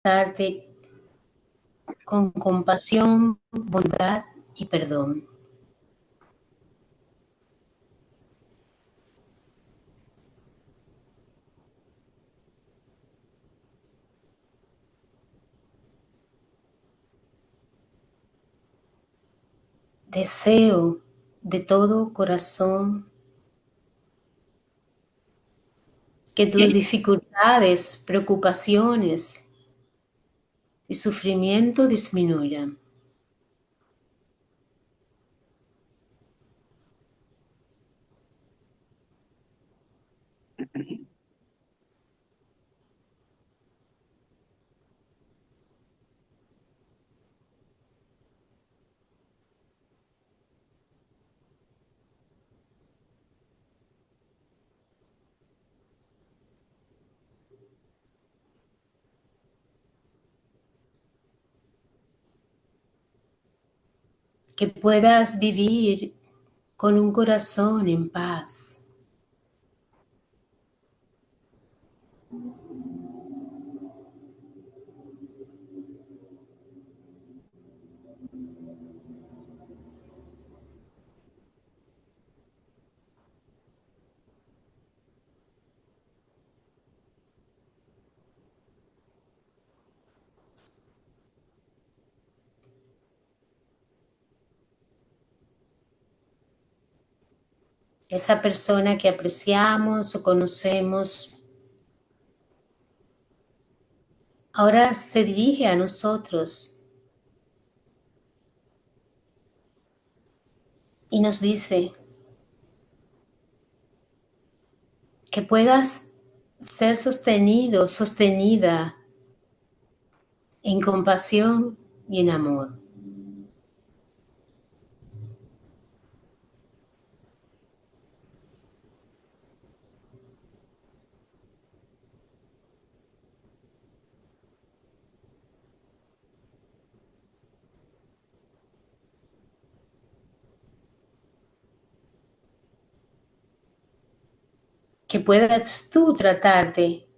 Darte con compasión, bondad y perdón. Deseo de todo corazón que tus dificultades, preocupaciones y sufrimiento disminuyan. Que puedas vivir con un corazón en paz. Esa persona que apreciamos o conocemos ahora se dirige a nosotros y nos dice que puedas ser sostenido, sostenida en compasión y en amor. Que puedas tú tratarte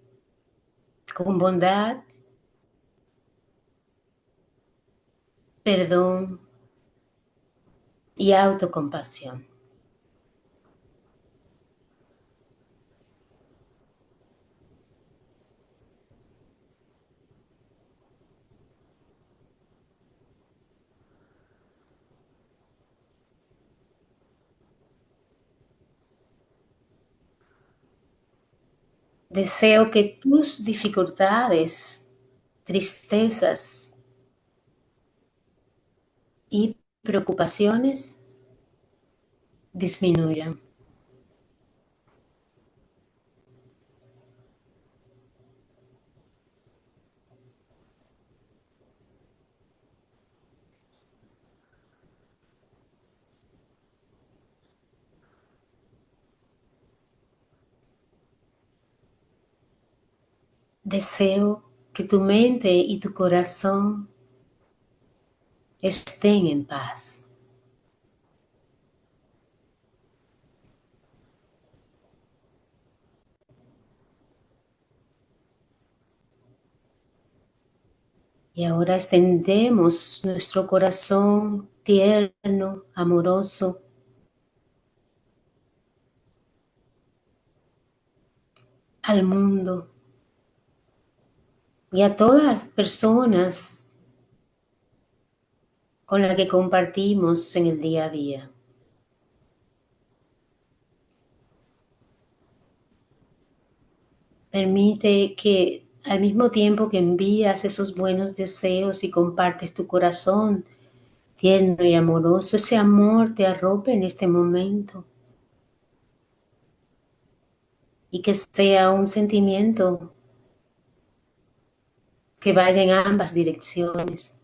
con bondad, perdón y autocompasión. Deseo que tus dificultades, tristezas y preocupaciones disminuyan. Deseo que tu mente y tu corazón estén en paz. Y ahora extendemos nuestro corazón tierno, amoroso, al mundo y a todas las personas con las que compartimos en el día a día. Permite que al mismo tiempo que envías esos buenos deseos y compartes tu corazón tierno y amoroso, ese amor te arrope en este momento y que sea un sentimiento que vaya en ambas direcciones.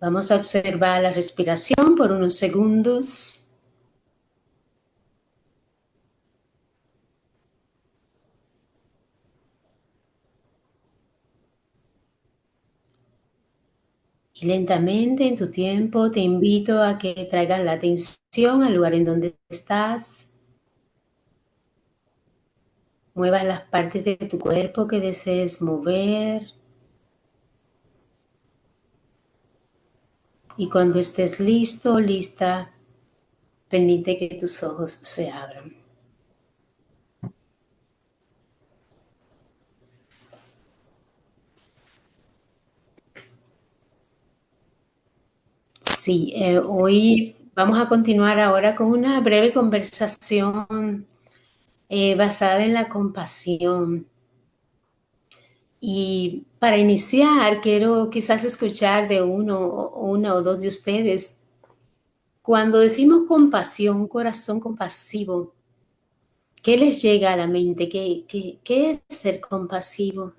Vamos a observar la respiración por unos segundos. Y lentamente en tu tiempo te invito a que traigas la atención al lugar en donde estás, muevas las partes de tu cuerpo que desees mover y cuando estés listo, lista, permite que tus ojos se abran. Sí, hoy vamos a continuar ahora con una breve conversación basada en la compasión. Y para iniciar, quiero quizás escuchar de una o dos de ustedes. Cuando decimos compasión, un corazón compasivo, ¿qué les llega a la mente? ¿Qué es ser compasivo?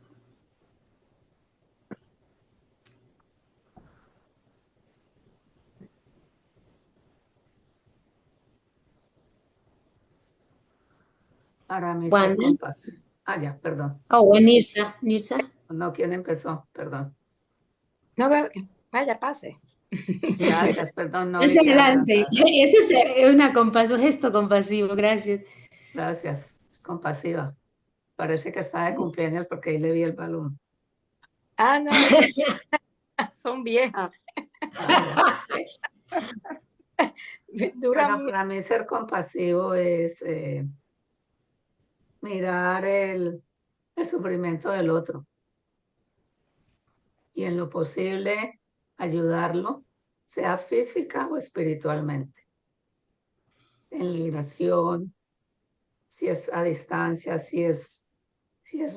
Para mí ser Wanda. compasivo. Ah, ya, perdón. Oh, Nirsa. Nirsa. No, ¿quién empezó? Perdón. No, vaya, pase. Gracias, perdón, no vi Hacia que adelante. adelantaste. Ese es un gesto compasivo, gracias. Gracias, es compasiva. Parece que está de cumpleaños porque ahí le vi el balón. Ah, no, esas son viejas. Ah, ya. Duran Bueno, mucho. para mí ser compasivo es mirar el sufrimiento del otro y en lo posible ayudarlo, sea física o espiritualmente, en liberación, si es a distancia, si es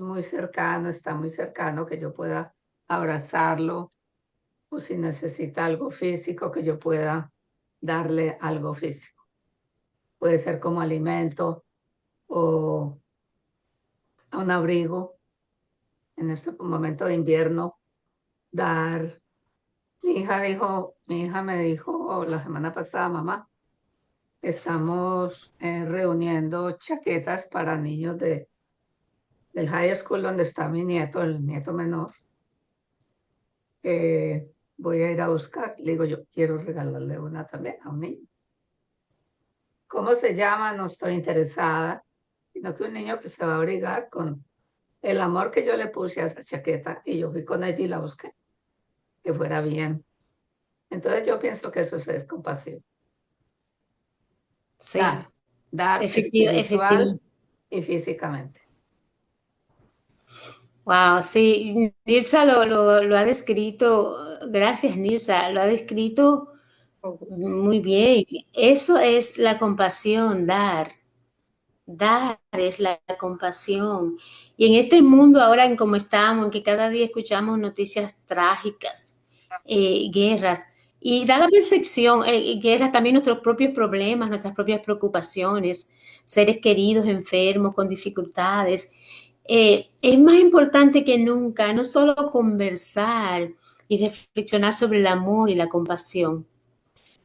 muy cercano, está muy cercano, que yo pueda abrazarlo, o si necesita algo físico, que yo pueda darle algo físico. Puede ser como alimento o un abrigo en este momento de invierno, dar. Mi hija me dijo la semana pasada, mamá, estamos reuniendo chaquetas para niños del high school donde está mi nieto, el nieto menor. Voy a ir a buscar. Le digo, yo quiero regalarle una también a un niño. ¿Cómo se llama? No estoy interesada, sino que un niño que se va a abrigar con el amor que yo le puse a esa chaqueta y yo fui con ella y la busqué, que fuera bien. Entonces yo pienso que eso es compasivo. Sí, Dar efectivo. espiritual y físicamente. Wow, sí, Nirsa lo ha descrito, gracias Nirsa, lo ha descrito muy bien. Eso es la compasión, dar. Dar es la compasión. Y en este mundo ahora en como estamos, en que cada día escuchamos noticias trágicas, guerras, y da la percepción, guerras también nuestros propios problemas, nuestras propias preocupaciones, seres queridos, enfermos, con dificultades. Es más importante que nunca no solo conversar y reflexionar sobre el amor y la compasión,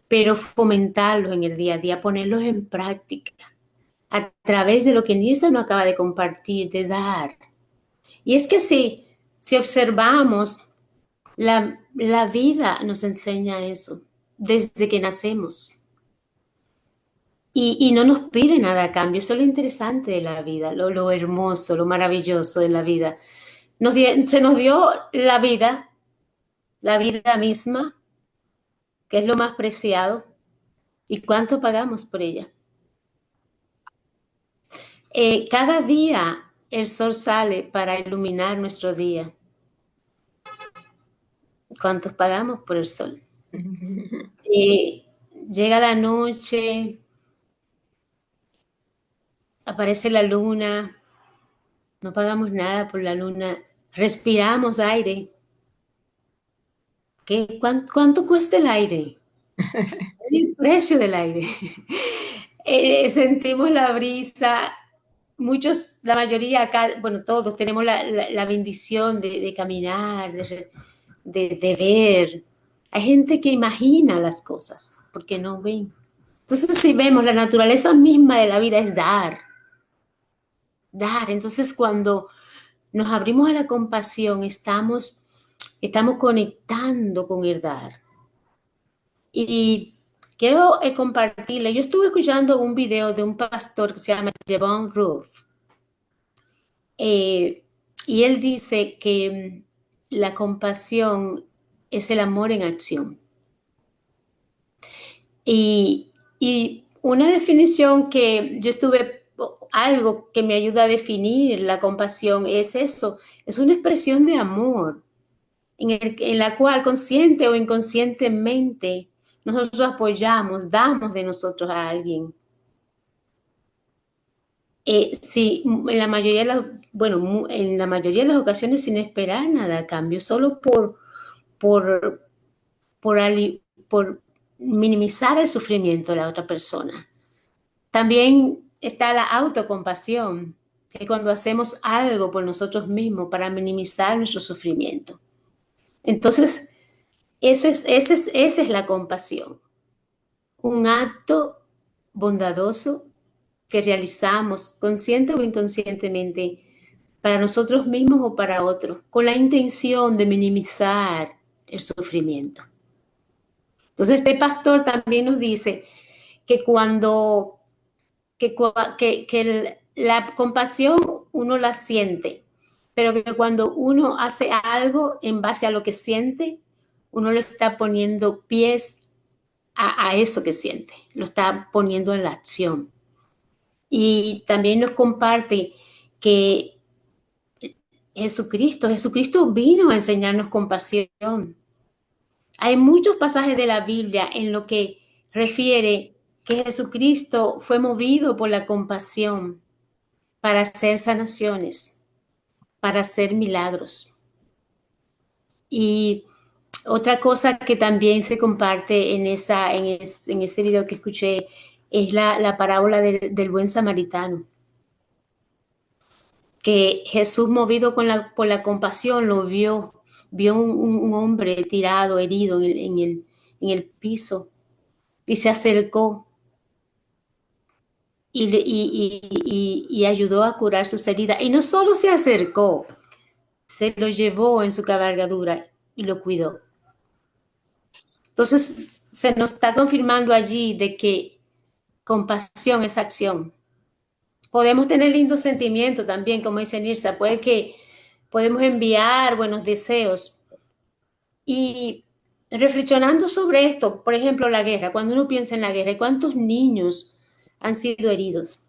pero fomentarlos en el día a día, ponerlos en práctica a través de lo que Nilsa nos acaba de compartir, de dar. Y es que si observamos, la vida nos enseña eso desde que nacemos. Y no nos pide nada a cambio, eso es lo interesante de la vida, lo hermoso, lo maravilloso de la vida. Se nos dio la vida misma, que es lo más preciado, y cuánto pagamos por ella. Cada día el sol sale para iluminar nuestro día. ¿Cuántos pagamos por el sol? Llega la noche, aparece la luna, no pagamos nada por la luna, respiramos aire. ¿Cuánto cuesta el aire? El precio del aire. Sentimos la brisa. Muchos, la mayoría acá, bueno, todos tenemos la bendición de caminar, de ver. Hay gente que imagina las cosas porque no ven. Entonces, si vemos, la naturaleza misma de la vida es dar, dar. Entonces, cuando nos abrimos a la compasión, estamos Estamos conectando con el dar. Y quiero compartirle, yo estuve escuchando un video de un pastor que se llama Jevon Roof. Y él dice que la compasión es el amor en acción. Y una definición que yo algo que me ayuda a definir la compasión es eso, es una expresión de amor en la cual consciente o inconscientemente nosotros apoyamos, damos de nosotros a alguien. Sí, en la mayoría de en la mayoría de las ocasiones sin esperar nada a cambio, solo por, por, por minimizar el sufrimiento de la otra persona. También está la autocompasión, que cuando hacemos algo por nosotros mismos para minimizar nuestro sufrimiento. Entonces, esa es la compasión. Un acto bondadoso que realizamos consciente o inconscientemente para nosotros mismos o para otros, con la intención de minimizar el sufrimiento. Entonces, este pastor también nos dice que la compasión uno la siente, pero que cuando uno hace algo en base a lo que siente, uno le está poniendo pies a eso que siente, lo está poniendo en la acción. Y también nos comparte que Jesucristo vino a enseñarnos compasión. Hay muchos pasajes de la Biblia en lo que refiere que Jesucristo fue movido por la compasión para hacer sanaciones, para hacer milagros. Y otra cosa que también se comparte en este video que escuché es la parábola del buen samaritano. Que Jesús, movido por la compasión, lo vio un hombre tirado, herido en el piso, y se acercó y ayudó a curar sus heridas. Y no solo se acercó, se lo llevó en su cabalgadura y lo cuidó. Entonces, se nos está confirmando allí de que compasión es acción. Podemos tener lindos sentimientos también, como dice Nirsa, puede que podemos enviar buenos deseos. Y reflexionando sobre esto, por ejemplo, la guerra, cuando uno piensa en la guerra, ¿cuántos niños han sido heridos?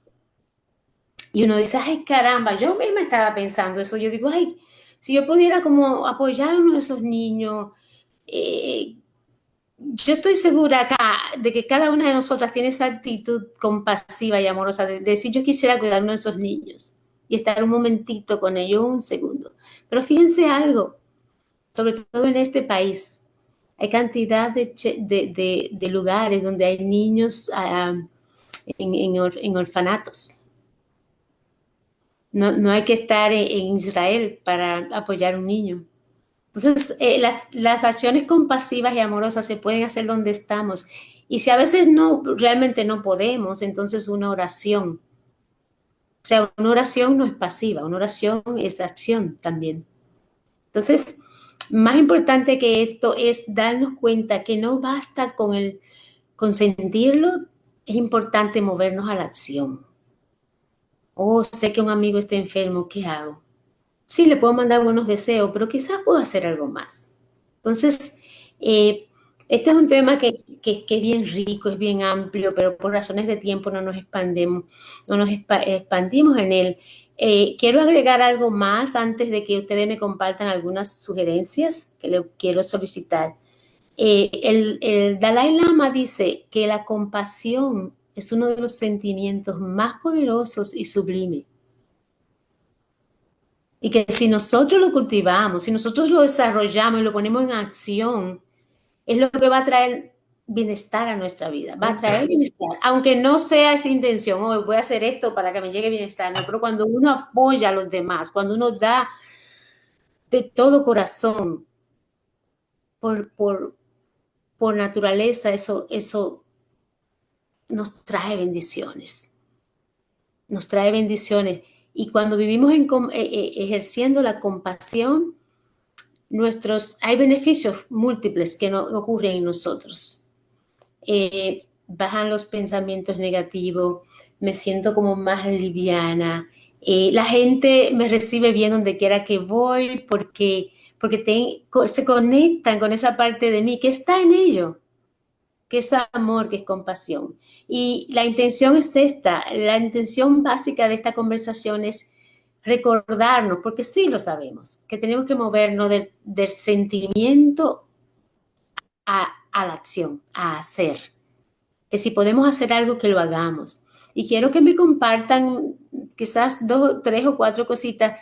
Y uno dice, ay, caramba, yo misma estaba pensando eso. Yo digo, ay, si yo pudiera como apoyar a uno de esos niños, yo estoy segura acá de que cada una de nosotras tiene esa actitud compasiva y amorosa de decir, yo quisiera cuidar a uno de esos niños y estar un momentito con ellos, un segundo. Pero fíjense algo, sobre todo en este país, hay cantidad de lugares donde hay niños en orfanatos. No hay que estar en Israel para apoyar a un niño. Entonces, las acciones compasivas y amorosas se pueden hacer donde estamos. Y si a veces realmente no podemos, entonces una oración. O sea, una oración no es pasiva, una oración es acción también. Entonces, más importante que esto es darnos cuenta que no basta con sentirlo, es importante movernos a la acción. Oh, sé que un amigo está enfermo, ¿qué hago? Sí, le puedo mandar buenos deseos, pero quizás puedo hacer algo más. Entonces, este es un tema que es bien rico, es bien amplio, pero por razones de tiempo no nos expandimos en él. Quiero agregar algo más antes de que ustedes me compartan algunas sugerencias que le quiero solicitar. El Dalai Lama dice que la compasión es uno de los sentimientos más poderosos y sublimes. Y que si nosotros lo cultivamos, si nosotros lo desarrollamos y lo ponemos en acción, es lo que va a traer bienestar a nuestra vida, va a traer bienestar, aunque no sea esa intención, oh, voy a hacer esto para que me llegue bienestar, no, pero cuando uno apoya a los demás, cuando uno da de todo corazón, por naturaleza, eso nos trae bendiciones, nos trae bendiciones. Y cuando vivimos ejerciendo la compasión, hay beneficios múltiples que no ocurren en nosotros. Bajan los pensamientos negativos, me siento como más liviana. La gente me recibe bien donde quiera que voy porque se conectan con esa parte de mí que está en ellos, que es amor, que es compasión. Y la intención es esta, la intención básica de esta conversación es recordarnos, porque sí lo sabemos, que tenemos que movernos del sentimiento a la acción, a hacer. Que si podemos hacer algo, que lo hagamos. Y quiero que me compartan quizás 2, 3 o 4 cositas.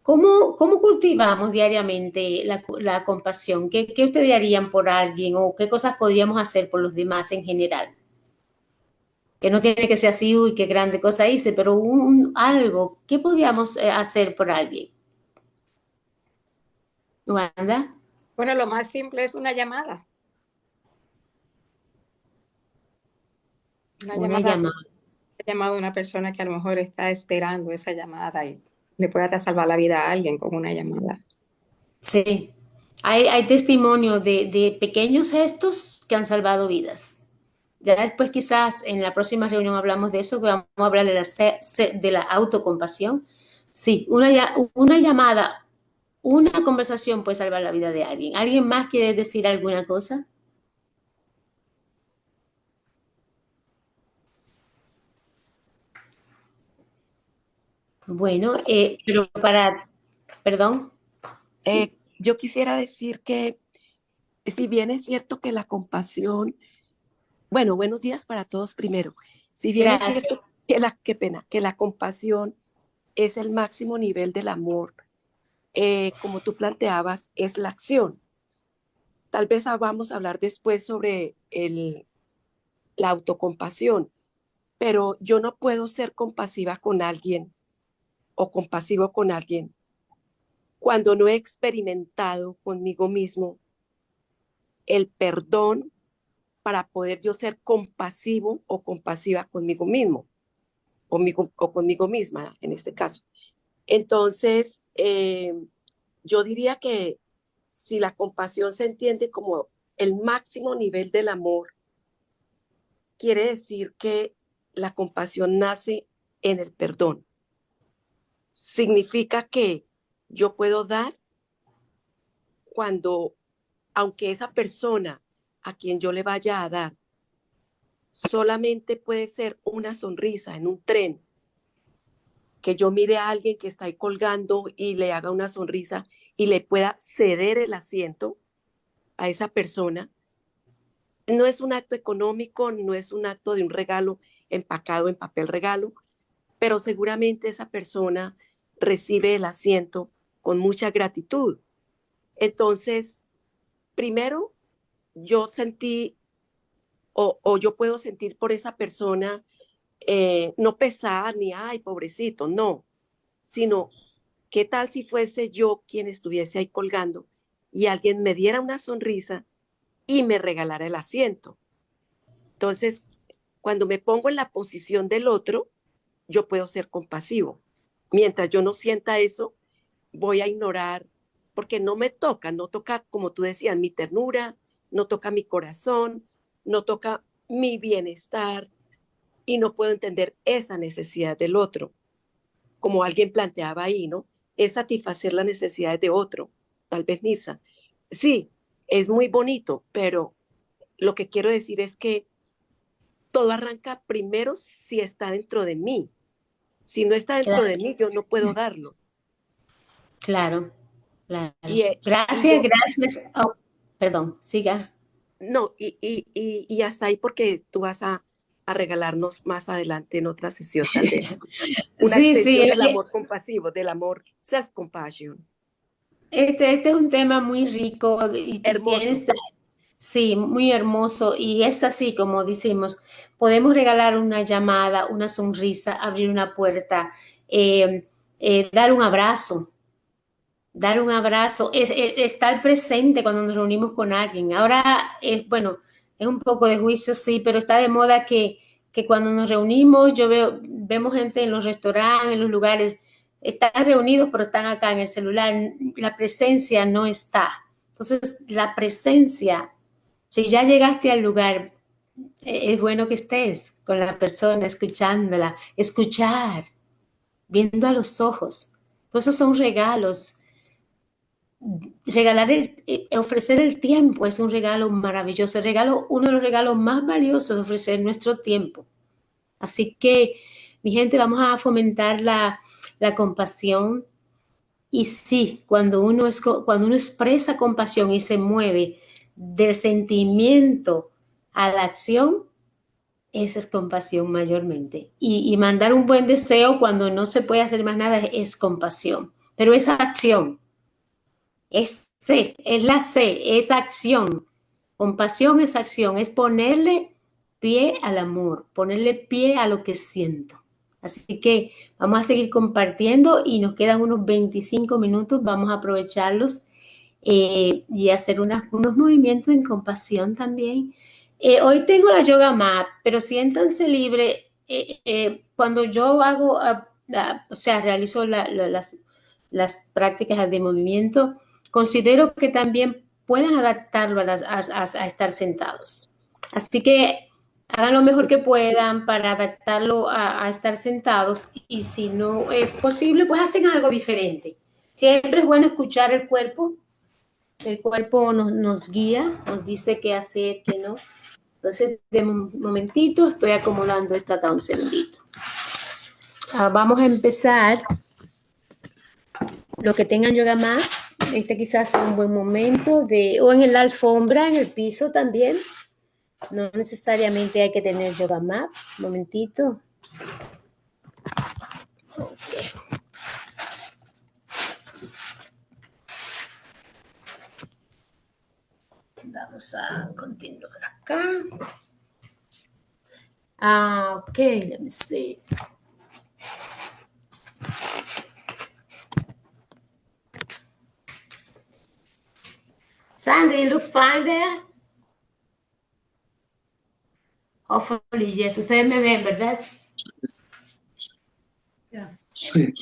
¿Cómo cultivamos diariamente la compasión? ¿Qué ustedes harían por alguien o qué cosas podríamos hacer por los demás en general? Que no tiene que ser así, uy, qué grande cosa hice, pero algo, ¿qué podríamos hacer por alguien? ¿Wanda? Bueno, lo más simple es una llamada. Una Una llamada, llamada. llamada a una persona que a lo mejor está esperando esa llamada y le puede hasta salvar la vida a alguien con una llamada. Sí. Hay testimonio de pequeños gestos que han salvado vidas. Ya después quizás en la próxima reunión hablamos de eso, que vamos a hablar de la autocompasión. Sí, una llamada, una conversación puede salvar la vida de alguien. ¿Alguien más quiere decir alguna cosa? Bueno, pero perdón. Sí, Yo quisiera decir que si bien es cierto que la compasión, bueno, buenos días para todos primero. Si bien es gracias. cierto qué pena, que la compasión es el máximo nivel del amor, como tú planteabas, es la acción. Tal vez vamos a hablar después sobre la autocompasión, pero yo no puedo ser compasiva con alguien o compasivo con alguien cuando no he experimentado conmigo mismo el perdón para poder yo ser compasivo o compasiva conmigo mismo o conmigo misma en este caso. Entonces, yo diría que si la compasión se entiende como el máximo nivel del amor, quiere decir que la compasión nace en el perdón. Significa que yo puedo dar cuando, aunque esa persona a quien yo le vaya a dar solamente puede ser una sonrisa en un tren, que yo mire a alguien que está ahí colgando y le haga una sonrisa y le pueda ceder el asiento a esa persona. No es un acto económico, no es un acto de un regalo empacado en papel regalo, pero seguramente esa persona recibe el asiento con mucha gratitud. Entonces, primero, yo sentí o yo puedo sentir por esa persona no pesar ni, ay, pobrecito, no, sino, ¿qué tal si fuese yo quien estuviese ahí colgando y alguien me diera una sonrisa y me regalara el asiento? Entonces, cuando me pongo en la posición del otro, yo puedo ser compasivo. Mientras yo no sienta eso, voy a ignorar, porque no toca, como tú decías, mi ternura, no toca mi corazón, no toca mi bienestar y no puedo entender esa necesidad del otro. Como alguien planteaba ahí, ¿no? Es satisfacer las necesidades de otro, tal vez Nisa. Sí, es muy bonito, pero lo que quiero decir es que todo arranca primero si está dentro de mí. Si no está dentro Claro, de mí, yo no puedo darlo. claro. Claro. Y, y Gracias, yo, gracias. Oh, perdón, siga. no, y hasta ahí porque tú vas a regalarnos más adelante en otra sesión, tal vez, una Sí, sí, extensión del oye, amor compasivo, del amor self-compassion. este es un tema muy rico y Hermoso. sí, muy hermoso y es así como decimos, podemos regalar una llamada, una sonrisa, abrir una puerta, dar un abrazo, estar presente cuando nos reunimos con alguien. Ahora, bueno, es un poco de juicio, sí, pero está de moda que cuando nos reunimos, vemos gente en los restaurantes, en los lugares, están reunidos, pero están acá en el celular. La presencia no está. Entonces, la presencia, si ya llegaste al lugar, es bueno que estés con la persona, escuchándola, escuchar, viendo a los ojos. Todos esos son regalos. Ofrecer el tiempo es un regalo maravilloso. Uno de los regalos más valiosos es ofrecer nuestro tiempo. Así que, mi gente, vamos a fomentar la compasión. Y sí, cuando uno expresa compasión y se mueve del sentimiento a la acción, esa es compasión mayormente. Y mandar un buen deseo cuando no se puede hacer más nada es compasión. Pero esa acción, es acción. Compasión es acción, es ponerle pie al amor, ponerle pie a lo que siento. Así que vamos a seguir compartiendo y nos quedan unos 25 minutos, vamos a aprovecharlos y hacer unos movimientos en compasión también. Hoy tengo la yoga mat, pero siéntanse libres. Cuando yo hago, realizo las prácticas de movimiento, considero que también pueden adaptarlo a estar sentados. Así que hagan lo mejor que puedan para adaptarlo a estar sentados y si no es posible, pues hacen algo diferente. Siempre es bueno escuchar el cuerpo. El cuerpo nos guía, nos dice qué hacer, qué no. Entonces, de un momentito, estoy acomodando esto acá un segundito. Vamos a empezar. Los que tengan yoga mat, quizás sea un buen momento o en la alfombra, en el piso también. No necesariamente hay que tener yoga mat. Un momentito. Okay. Vamos a continuar acá. Ok, let me see. Sandy, it looks fine there. Hopefully, yes. Ustedes me ven, ¿verdad? Yeah. Sí.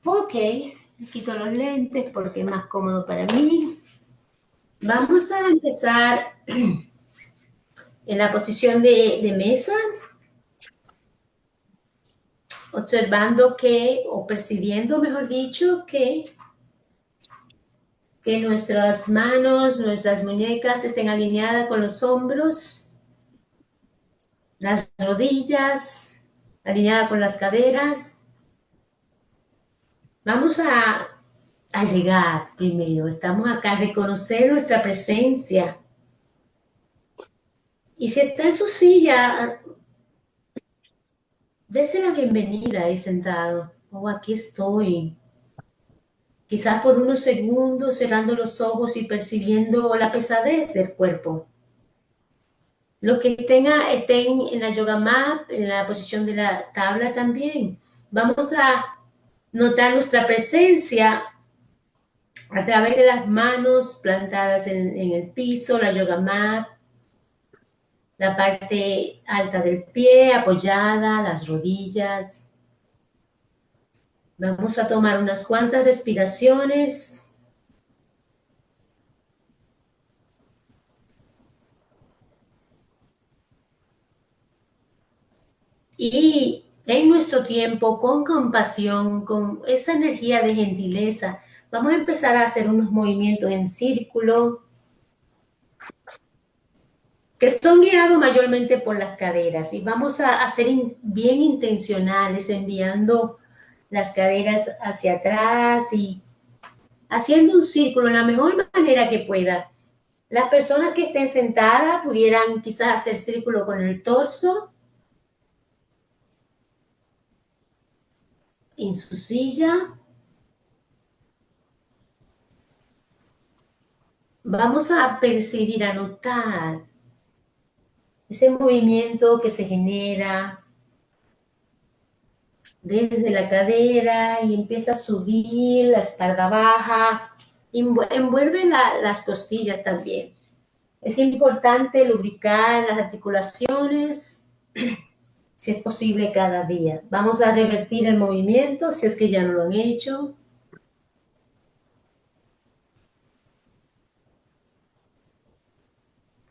Ok, quito los lentes porque es más cómodo para mí. Vamos a empezar en la posición de mesa, observando o percibiendo, mejor dicho, que nuestras manos, nuestras muñecas estén alineadas con los hombros, las rodillas, alineadas con las caderas. Vamos a llegar primero, estamos acá a reconocer nuestra presencia. Y si está en su silla, dése la bienvenida ahí sentado. Aquí estoy. Quizás por unos segundos cerrando los ojos y percibiendo la pesadez del cuerpo. Los que estén en la yoga mat, en la posición de la tabla también. Vamos a notar nuestra presencia a través de las manos plantadas en el piso, la yoga mat, la parte alta del pie apoyada, las rodillas. Vamos a tomar unas cuantas respiraciones. Y en nuestro tiempo, con compasión, con esa energía de gentileza, vamos a empezar a hacer unos movimientos en círculo que son guiados mayormente por las caderas. Y vamos a ser bien intencionales, enviando las caderas hacia atrás y haciendo un círculo en la mejor manera que pueda. Las personas que estén sentadas pudieran quizás hacer círculo con el torso en su silla. Vamos a percibir, a notar ese movimiento que se genera desde la cadera y empieza a subir la espalda baja, envuelve las costillas también. Es importante lubricar las articulaciones si es posible cada día. Vamos a revertir el movimiento si es que ya no lo han hecho.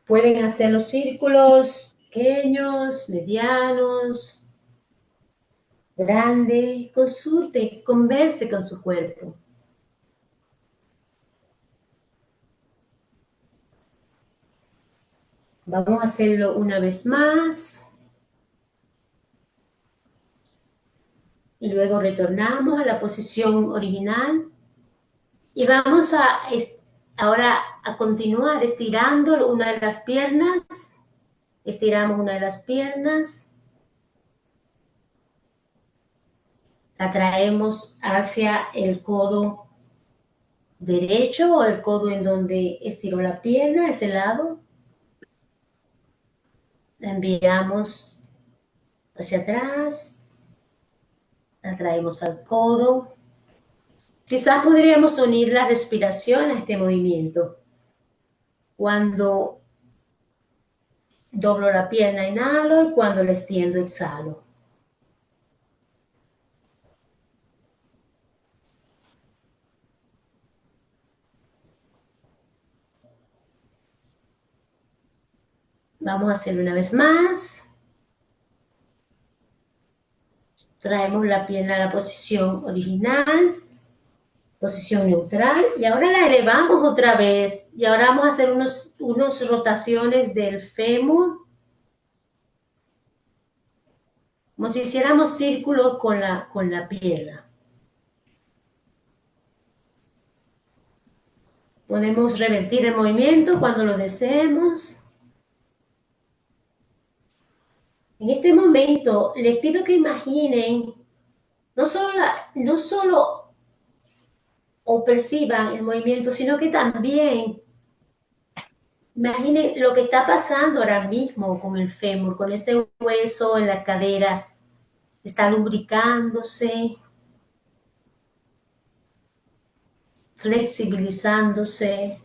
Pueden hacer los círculos pequeños, medianos, grandes. Consulte, converse con su cuerpo. Vamos a hacerlo una vez más. Y luego retornamos a la posición original. Y vamos ahora a continuar estirando una de las piernas. Estiramos una de las piernas. La traemos hacia el codo derecho o el codo en donde estiró la pierna, ese lado. La enviamos hacia atrás. La traemos al codo. Quizás podríamos unir la respiración a este movimiento. Cuando doblo la pierna, inhalo, y cuando la extiendo, exhalo. Vamos a hacerlo una vez más. Traemos la pierna a la posición original, posición neutral, y ahora la elevamos otra vez. Y ahora vamos a hacer unas rotaciones del fémur, como si hiciéramos círculos con la pierna. Podemos revertir el movimiento cuando lo deseemos. En este momento les pido que imaginen, no solo o perciban el movimiento, sino que también imaginen lo que está pasando ahora mismo con el fémur, con ese hueso en las caderas. Está lubricándose, flexibilizándose.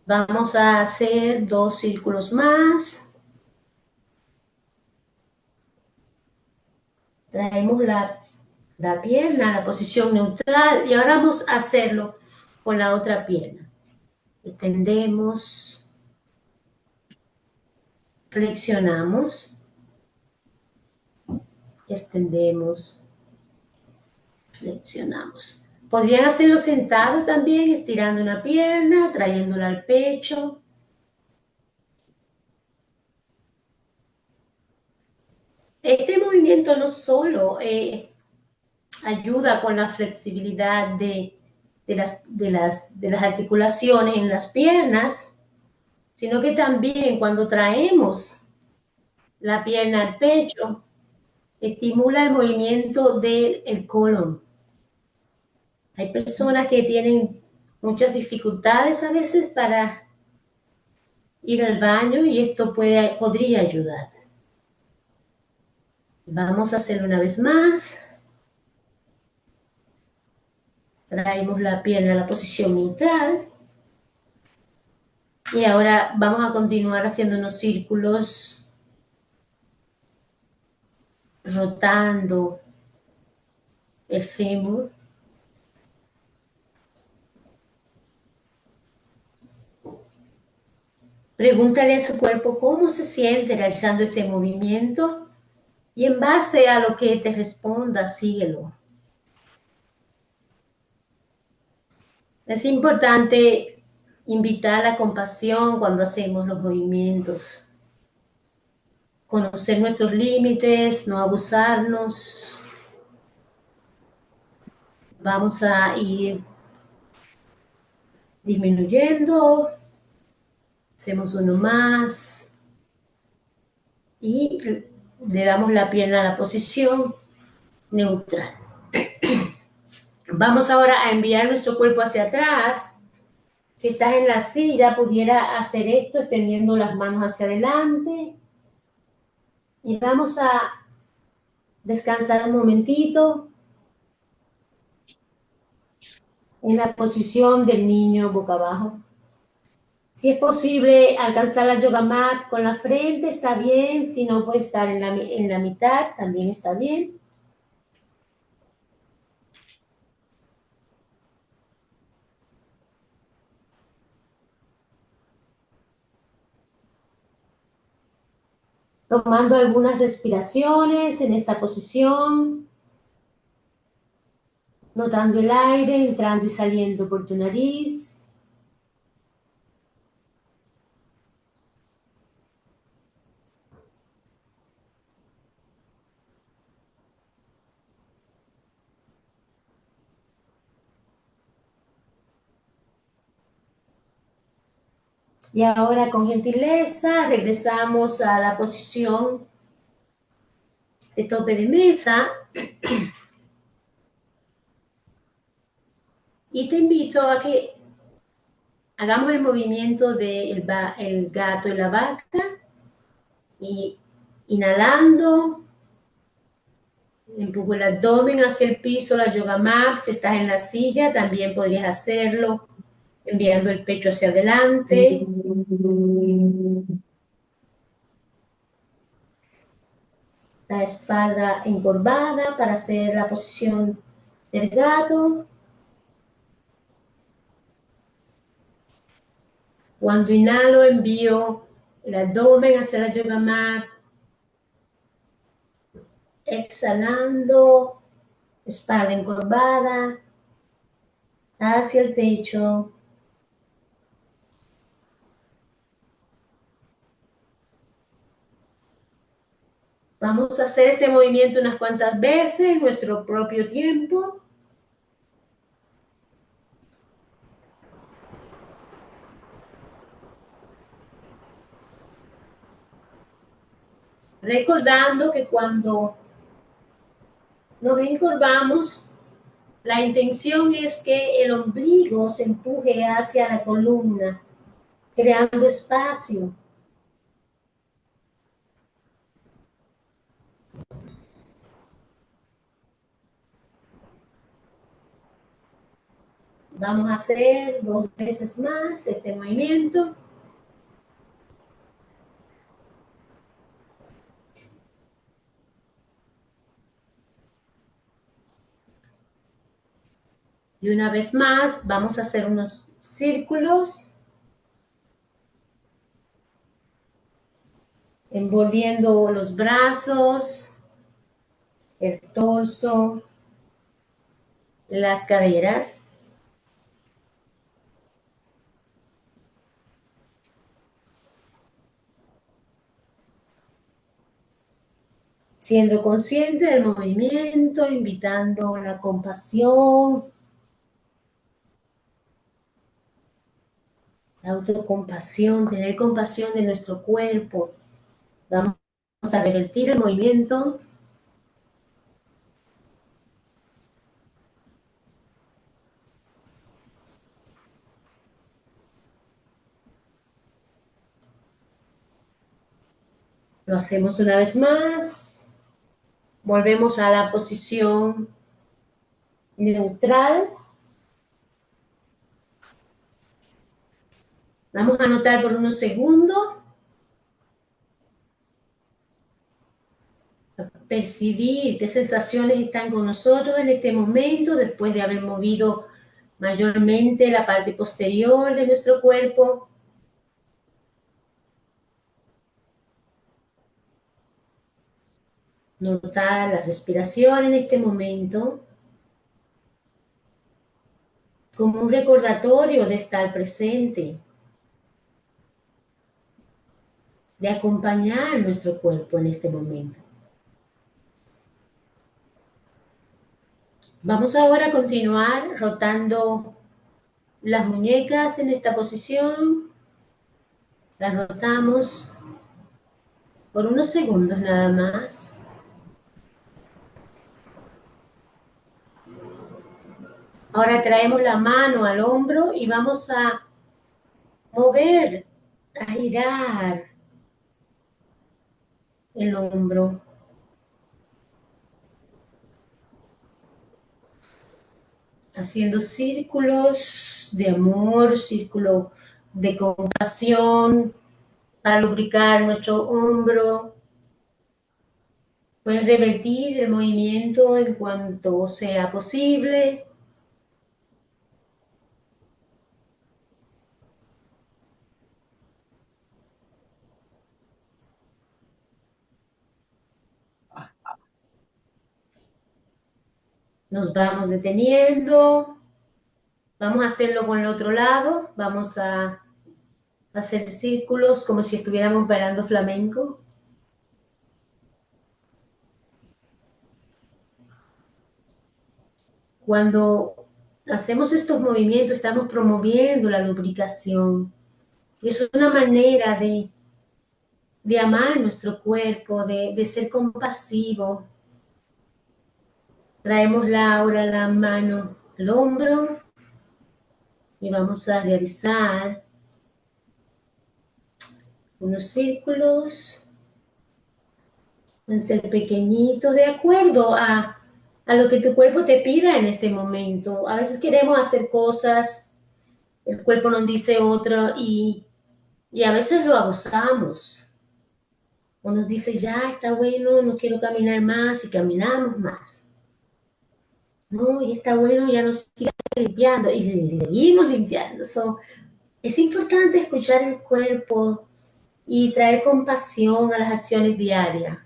Vamos a hacer 2 círculos más. Traemos la pierna a la posición neutral y ahora vamos a hacerlo con la otra pierna. Extendemos, flexionamos, extendemos, flexionamos. Podrían hacerlo sentado también, estirando una pierna, trayéndola al pecho. Este movimiento no solo ayuda con la flexibilidad de las articulaciones en las piernas, sino que también cuando traemos la pierna al pecho, estimula el movimiento del colon. Hay personas que tienen muchas dificultades a veces para ir al baño y esto podría ayudar. Vamos a hacerlo una vez más. Traemos la pierna a la posición neutral. Y ahora vamos a continuar haciendo unos círculos, rotando el fémur. Pregúntale a su cuerpo cómo se siente realizando este movimiento y en base a lo que te responda, síguelo. Es importante invitar la compasión cuando hacemos los movimientos. Conocer nuestros límites, no abusarnos. Vamos a ir disminuyendo. Hacemos uno más. Y le damos la pierna a la posición neutral. Vamos ahora a enviar nuestro cuerpo hacia atrás. Si estás en la silla, pudiera hacer esto extendiendo las manos hacia adelante. Y vamos a descansar un momentito en la posición del niño boca abajo. Si es posible alcanzar la yoga mat con la frente, está bien. Si no, puede estar en la mitad, también está bien. Tomando algunas respiraciones en esta posición, notando el aire entrando y saliendo por tu nariz. Y ahora con gentileza regresamos a la posición de tope de mesa. Y te invito a que hagamos el movimiento del el gato y la vaca. Y inhalando, empujo el abdomen hacia el piso, la yoga mat. Si estás en la silla, también podrías hacerlo enviando el pecho hacia adelante. La espalda encorvada para hacer la posición del gato. Cuando inhalo, envío el abdomen hacia la yoga mat. Exhalando, espalda encorvada hacia el techo. Vamos a hacer este movimiento unas cuantas veces en nuestro propio tiempo. Recordando que cuando nos encorvamos, la intención es que el ombligo se empuje hacia la columna, creando espacio. Vamos a hacer 2 veces más este movimiento. Y una vez más, vamos a hacer unos círculos, envolviendo los brazos, el torso, las caderas. Siendo consciente del movimiento, invitando la compasión, la autocompasión, tener compasión de nuestro cuerpo. Vamos a revertir el movimiento. Lo hacemos una vez más. Volvemos a la posición neutral. Vamos a notar por unos segundos. Percibir qué sensaciones están con nosotros en este momento después de haber movido mayormente la parte posterior de nuestro cuerpo. Notar la respiración en este momento como un recordatorio de estar presente, de acompañar nuestro cuerpo en este momento. Vamos ahora a continuar rotando las muñecas en esta posición. Las rotamos por unos segundos nada más. Ahora traemos la mano al hombro y vamos a mover, a girar el hombro. Haciendo círculos de amor, círculo de compasión para lubricar nuestro hombro. Puedes revertir el movimiento en cuanto sea posible. Nos vamos deteniendo. Vamos a hacerlo con el otro lado. Vamos a hacer círculos como si estuviéramos bailando flamenco. Cuando hacemos estos movimientos, estamos promoviendo la lubricación. Y eso es una manera de amar nuestro cuerpo, de ser compasivo. Traemos ahora la mano al hombro y vamos a realizar unos círculos. Pueden ser pequeñitos, de acuerdo a lo que tu cuerpo te pida en este momento. A veces queremos hacer cosas, el cuerpo nos dice otra y a veces lo abusamos. O nos dice, ya está bueno, no quiero caminar más y caminamos más. No, ya está bueno, ya nos sigue limpiando y seguimos limpiando. Es importante escuchar el cuerpo y traer compasión a las acciones diarias.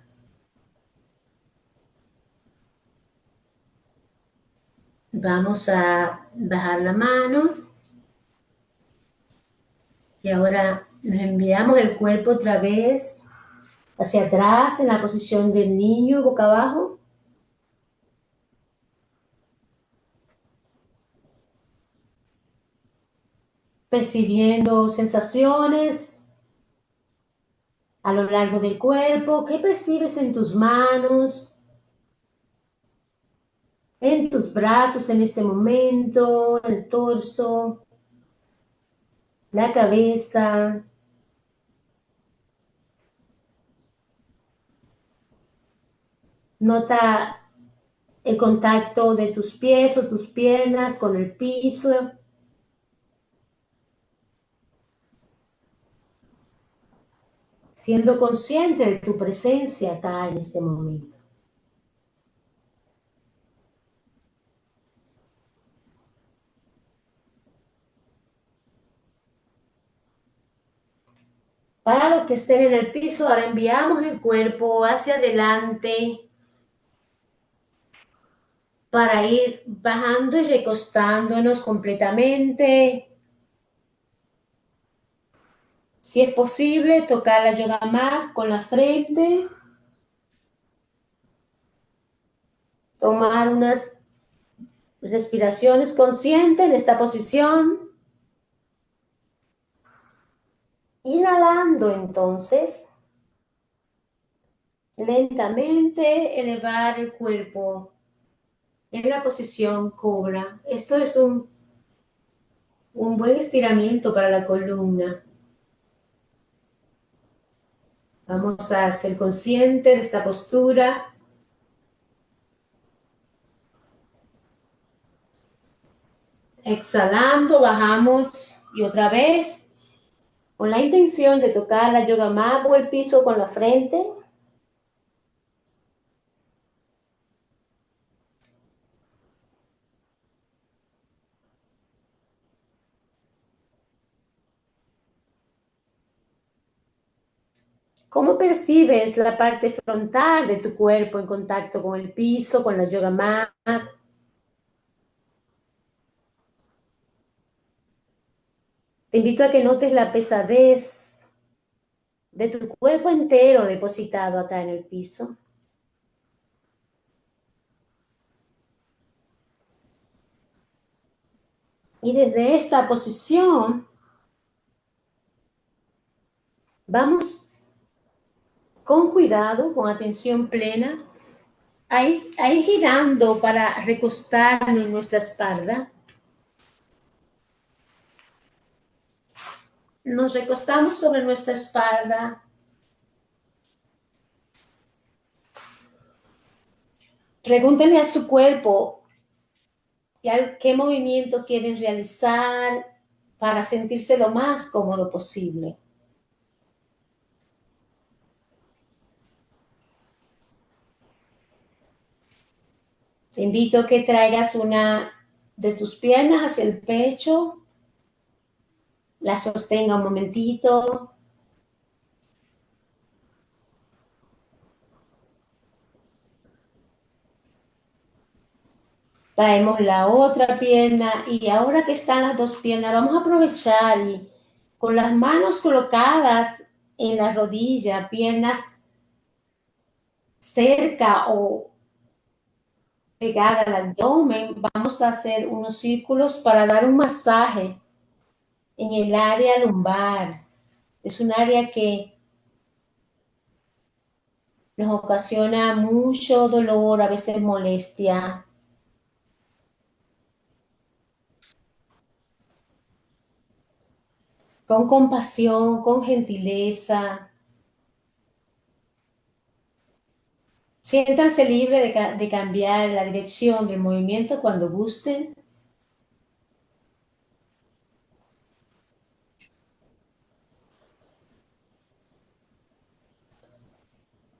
Vamos a bajar la mano y ahora nos enviamos el cuerpo otra vez hacia atrás en la posición del niño, boca abajo. Percibiendo sensaciones a lo largo del cuerpo. ¿Qué percibes en tus manos? En tus brazos en este momento, el torso, la cabeza. Nota el contacto de tus pies o tus piernas con el piso. Siendo consciente de tu presencia acá en este momento. Para los que estén en el piso, ahora enviamos el cuerpo hacia adelante para ir bajando y recostándonos completamente. Si es posible, tocar la yoga mat con la frente. Tomar unas respiraciones conscientes en esta posición. Inhalando entonces. Lentamente elevar el cuerpo en la posición cobra. Esto es un buen estiramiento para la columna. Vamos a ser conscientes de esta postura. Exhalando, bajamos y otra vez con la intención de tocar la yoga mat o el piso con la frente. ¿Cómo percibes la parte frontal de tu cuerpo en contacto con el piso, con la yoga mat? Te invito a que notes la pesadez de tu cuerpo entero depositado acá en el piso. Y desde esta posición vamos con cuidado, con atención plena, a ir girando para recostarnos en nuestra espalda. Nos recostamos sobre nuestra espalda. Pregúntenle a su cuerpo qué movimiento quieren realizar para sentirse lo más cómodo posible. Te invito a que traigas una de tus piernas hacia el pecho, la sostenga un momentito. Traemos la otra pierna y ahora que están las dos piernas, vamos a aprovechar y con las manos colocadas en la rodilla, piernas cerca o pegada al abdomen, vamos a hacer unos círculos para dar un masaje en el área lumbar. Es un área que nos ocasiona mucho dolor, a veces molestia. Con compasión, con gentileza. Siéntanse libres de cambiar la dirección del movimiento cuando gusten.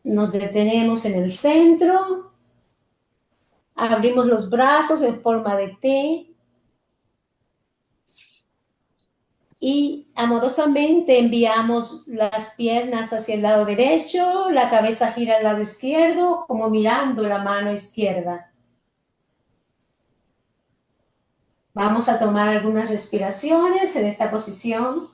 Nos detenemos en el centro. Abrimos los brazos en forma de T. Y amorosamente enviamos las piernas hacia el lado derecho, la cabeza gira al lado izquierdo, como mirando la mano izquierda. Vamos a tomar algunas respiraciones en esta posición.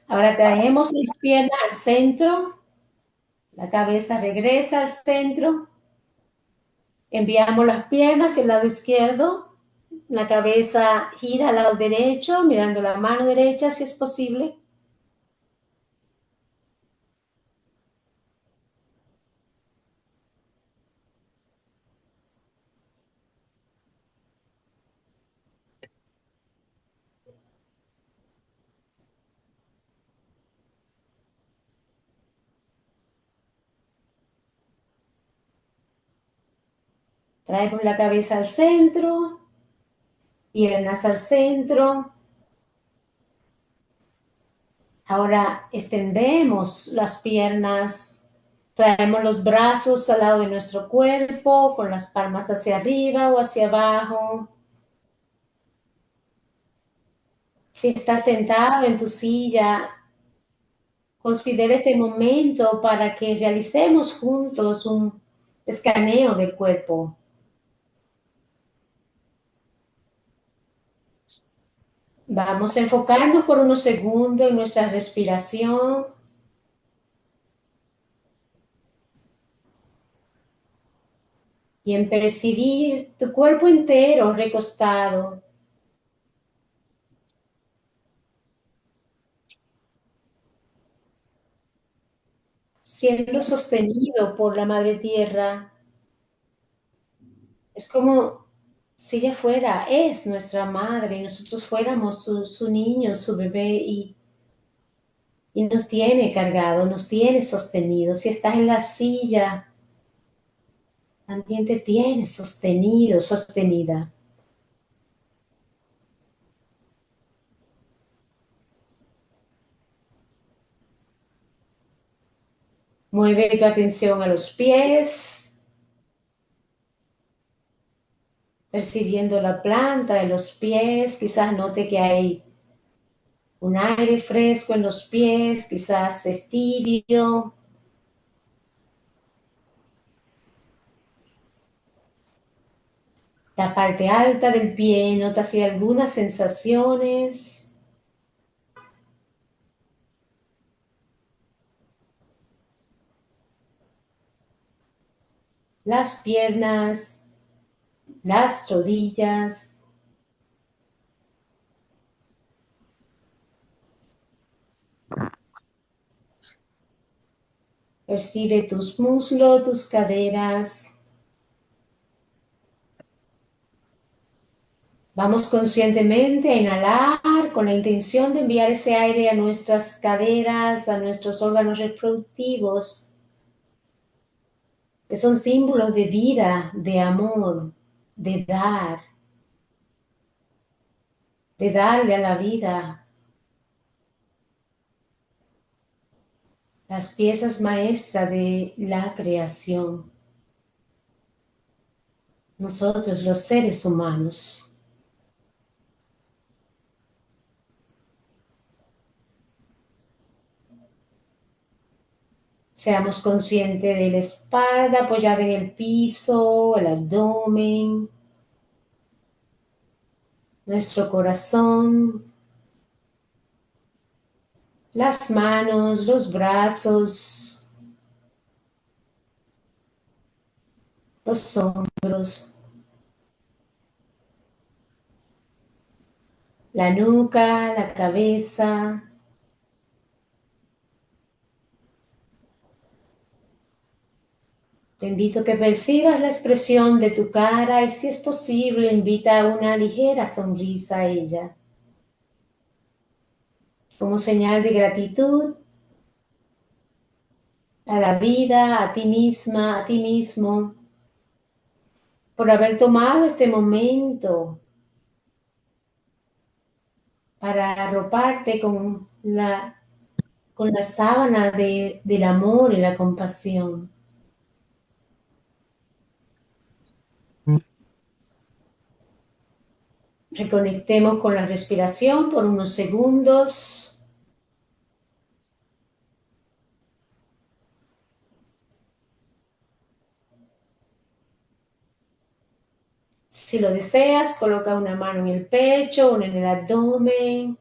Ahora traemos las piernas al centro, la cabeza regresa al centro, enviamos las piernas hacia el lado izquierdo, la cabeza gira al lado derecho, mirando la mano derecha si es posible. Traemos la cabeza al centro, piernas al centro. Ahora extendemos las piernas, traemos los brazos al lado de nuestro cuerpo, con las palmas hacia arriba o hacia abajo. Si estás sentado en tu silla, considera este momento para que realicemos juntos un escaneo del cuerpo. Vamos a enfocarnos por unos segundos en nuestra respiración. Y en percibir tu cuerpo entero recostado. Siendo sostenido por la Madre Tierra. Es como si ella fuera, es nuestra madre, y nosotros fuéramos su niño, su bebé, y nos tiene cargado, nos tiene sostenido. Si estás en la silla, también te tiene sostenido, sostenida. Mueve tu atención a los pies, percibiendo la planta de los pies. Quizás note que hay un aire fresco en los pies, quizás es tibio. La parte alta del pie, nota si hay algunas sensaciones. Las piernas, las rodillas. Percibe tus muslos, tus caderas. Vamos conscientemente a inhalar con la intención de enviar ese aire a nuestras caderas, a nuestros órganos reproductivos, que son símbolos de vida, de amor, de dar, de darle a la vida las piezas maestras de la creación. Nosotros, los seres humanos. Seamos conscientes de la espalda apoyada en el piso, el abdomen, nuestro corazón, las manos, los brazos, los hombros, la nuca, la cabeza. Te invito a que percibas la expresión de tu cara y, si es posible, invita una ligera sonrisa a ella, como señal de gratitud a la vida, a ti misma, a ti mismo, por haber tomado este momento para arroparte con la sábana del amor y la compasión. Reconectemos con la respiración por unos segundos. Si lo deseas, coloca una mano en el pecho, una en el abdomen.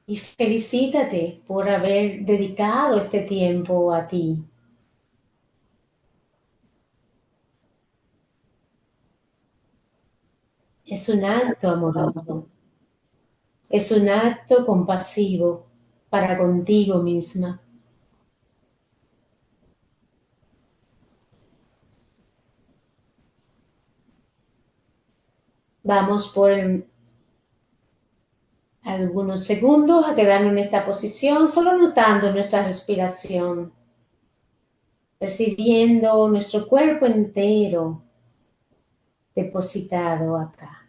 Y felicítate por haber dedicado este tiempo a ti. Es un acto amoroso. Es un acto compasivo para contigo misma. Vamos por algunos segundos a quedarnos en esta posición, solo notando nuestra respiración, percibiendo nuestro cuerpo entero depositado acá.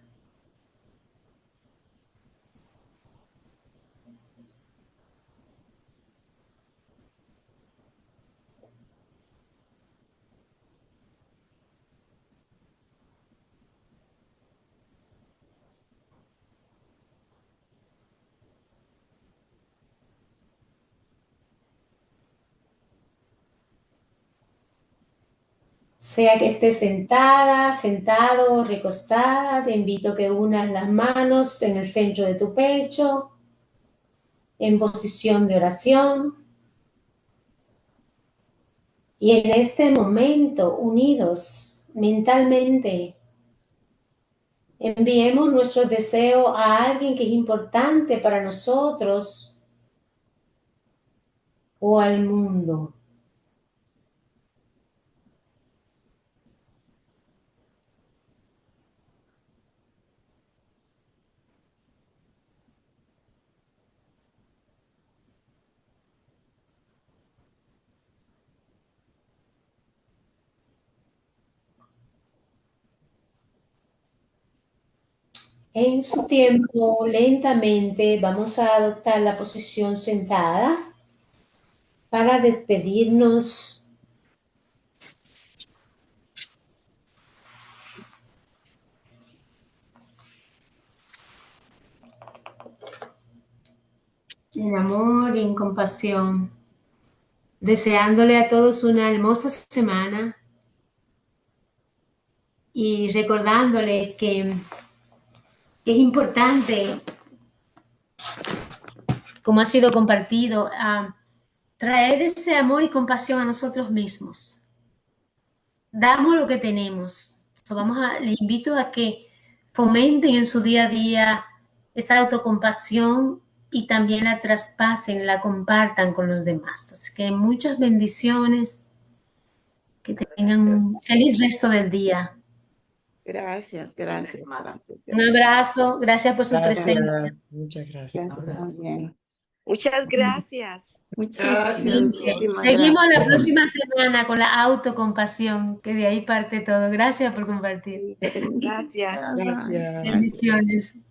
Sea que estés sentada, sentado o recostada, te invito a que unas las manos en el centro de tu pecho, en posición de oración. Y en este momento, unidos mentalmente, enviemos nuestro deseo a alguien que es importante para nosotros o al mundo. En su tiempo, lentamente, vamos a adoptar la posición sentada para despedirnos en amor y en compasión, deseándole a todos una hermosa semana y recordándole que es importante, como ha sido compartido, traer ese amor y compasión a nosotros mismos. Damos lo que tenemos. Les invito a que fomenten en su día a día esa autocompasión y también la traspasen, la compartan con los demás. Así que muchas bendiciones, que tengan un feliz resto del día. Gracias, gracias. Un abrazo, gracias por su presencia. Gracias, muchas gracias. Gracias también. Muchas gracias. Muchísimas Seguimos la gracias. próxima semana con la autocompasión, que de ahí parte todo. Gracias por compartir. Gracias. Gracias. Bendiciones.